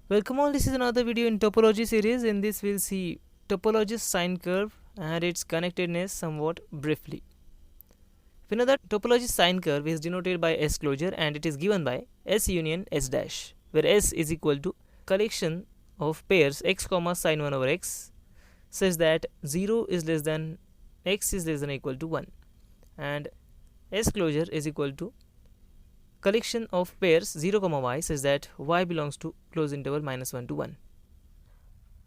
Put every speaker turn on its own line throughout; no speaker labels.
Welcome all, this is another video in topology series. In this we'll see topology's sine curve and its connectedness somewhat briefly. We know that topology's sine curve is denoted by S closure and it is given by S union S dash, where S is equal to collection of pairs x comma sine 1 over x such that 0 is less than x is less than or equal to 1, and S closure is equal to collection of pairs 0 comma y such that y belongs to closed interval -1 to 1.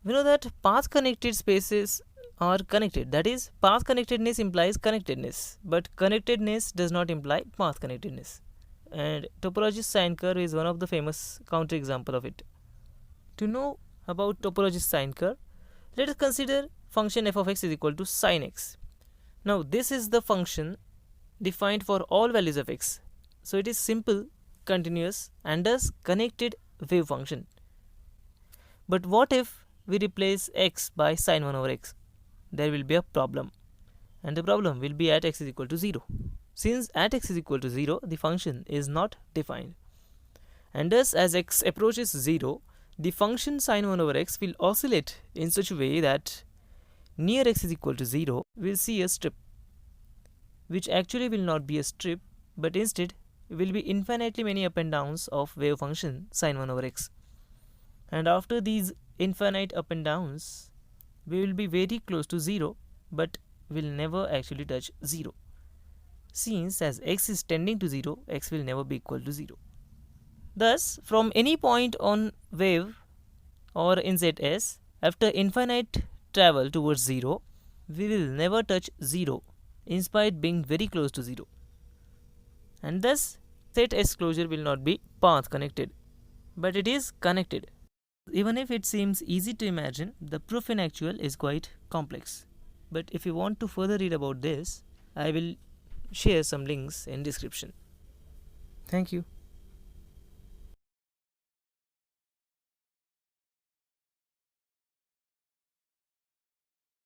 We know that path connected spaces are connected, that is, path connectedness implies connectedness, but connectedness does not imply path connectedness, and topology's sine curve is one of the famous counterexample of it. To know about topology's sine curve, let us consider function f of x is equal to sine x. Now this is the function defined for all values of x, so it is simple, continuous and thus connected wave function. But what if we replace x by sine 1 over x? There will be a problem, and the problem will be at x is equal to 0. Since at x is equal to 0, the function is not defined, and thus as x approaches 0, the function sine 1 over x will oscillate in such a way that near x is equal to 0 we'll see a strip, which actually will not be a strip, but instead will be infinitely many up and downs of wave function sine 1 over x. And after these infinite up and downs, we will be very close to 0, but will never actually touch 0. Since as x is tending to 0, x will never be equal to 0. Thus, from any point on wave or in zs, after infinite travel towards 0, we will never touch 0 in spite being very close to 0. And thus set S closure will not be path connected, but it is connected. Even if it seems easy to imagine, the proof in actual is quite complex. But if you want to further read about this, I will share some links in description. Thank you.